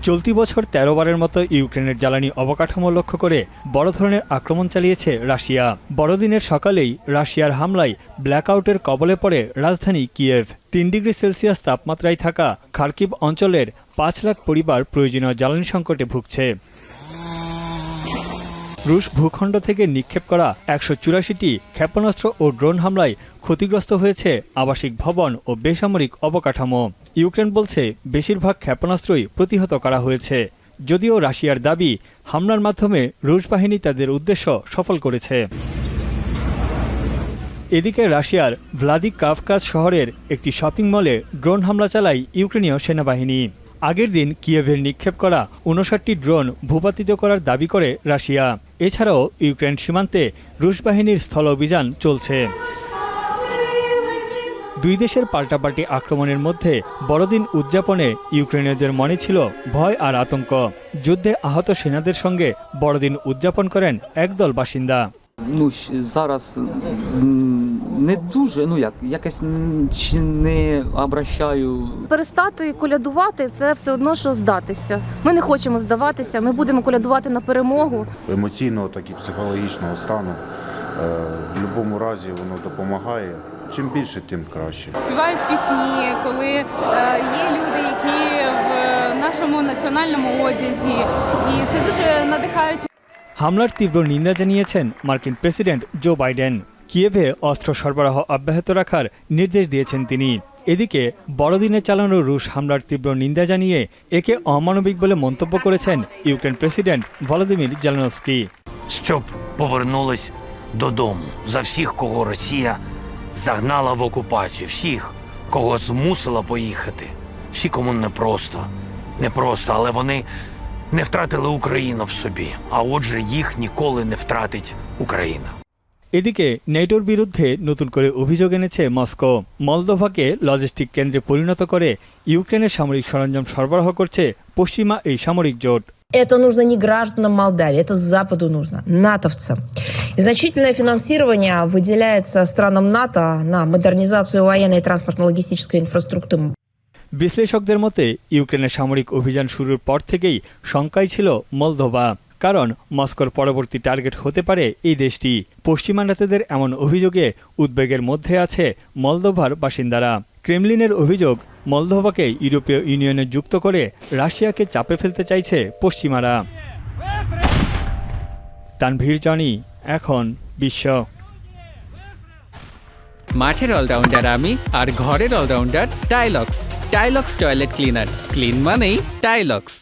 চলতি বছর ১৩ বারের মতো ইউক্রেনের জ্বালানি অবকাঠামো লক্ষ্য করে বড় ধরনের আক্রমণ চালিয়েছে রাশিয়া। বড়দিনের সকালেই রাশিয়ার হামলায় ব্ল্যাকআউটের কবলে পড়ে রাজধানী কিয়েভ। ৩ ডিগ্রি সেলসিয়াস তাপমাত্রায় থাকা খার্কিভ অঞ্চলের ৫ লাখ পরিবার প্রয়োজনীয় জ্বালানি সংকটে ভুগছে। রুশ ভূখণ্ড থেকে নিক্ষেপ করা ১৮৪টি ক্ষেপণাস্ত্র ও ড্রোন হামলায় ক্ষতিগ্রস্ত হয়েছে আবাসিক ভবন ও বেসামরিক অবকাঠামো। ইউক্রেন বলছে বেশিরভাগ ক্ষেপণাস্ত্রই প্রতিহত করা হয়েছে, যদিও রাশিয়ার দাবি হামলার মাধ্যমে রুশ বাহিনী তাদের উদ্দেশ্য সফল করেছে। এদিকে রাশিয়ার ভ্লাদিকাভকাজ শহরের একটি শপিং মলে ড্রোন হামলা চালায় ইউক্রেনীয় সেনাবাহিনী। আগের দিন কিয়েভের নিক্ষেপ করা ৫৯টি ড্রোন ভূপাতিত করার দাবি করে রাশিয়া। এছাড়াও ইউক্রেন সীমান্তে রুশ বাহিনীর স্থল অভিযান চলছে। দুই দেশের পাল্টাপাল্টি আক্রমণের মধ্যে বড়দিন উদযাপনে ইউক্রেনীয়দের মনে ছিল ভয় আর আতঙ্ক। যুদ্ধে আহত সেনাদের সঙ্গে বড়দিন উদযাপন করেন একদল বাসিন্দা। Зараз не дуже, якось не обращаю. Перестати колядувати – це все одно, що здатися. Ми не хочемо здаватися, ми будемо колядувати на перемогу. Емоційного, так і психологічного стану. В будь-якому разі воно допомагає. Чим більше, тим краще. Співають пісні, коли є люди, які в нашому національному одязі. І це дуже надихаюче. হামলার তীব্র নিন্দা জানিয়েছেন মার্কিন প্রেসিডেন্ট জো বাইডেন। কিয়েভে অস্ত্র সরবরাহ অব্যাহত রাখার নির্দেশ দিয়েছেন তিনি। এদিকে বড়দিনে চালানো রুশ হামলার তীব্র নিন্দা জানিয়ে একে অমানবিক বলে মন্তব্য করেছেন ইউক্রেন প্রেসিডেন্ট ভলোদিমির জেলেনস্কি। Щоб повернулись додому за всіх, кого Росія загнала в окупацію, всіх, кого змусила поїхати, всі, кому непросто, але вони не втратили Україну в собі, а отже їх ніколи не втратить Україна. এদিকে নেটোর বিরুদ্ধে নতুন করে অভিযোগ এনেছে মস্কো। মলদোভাকে লজিস্টিক কেন্দ্রে পরিণত করে ইউক্রেনের সামরিক সরঞ্জাম সরবরাহ করছে পশ্চিমা এই সামরিক জোট। Это нужно не гражданам Молдавии, это Западу нужно, натовцам. И значительное финансирование выделяется странам НАТО на модернизацию военной и транспортно-логистической инфраструктуры. বিশ্লেষকদের মতে ইউক্রেনের সামরিক অভিযান শুরুর পর থেকেই শঙ্কায় ছিল মলদোভা, কারণ মস্কোর পরবর্তী টার্গেট হতে পারে এই দেশটি। পশ্চিমা নেতাদের এমন অভিযোগে উদ্বেগের মধ্যে আছে মলদোভার বাসিন্দারা। ক্রেমলিনের অভিযোগ, মলদোভাকে ইউরোপীয় ইউনিয়নে যুক্ত করে রাশিয়াকে চাপে ফেলতে চাইছে পশ্চিমারা। তানভীর জনি, এখন বিশ্ব। মাঠের অলরাউন্ডার আমি, আর ঘরের allrounder Tilex. Tilex toilet cleaner, clean মানেই টাইলক্স।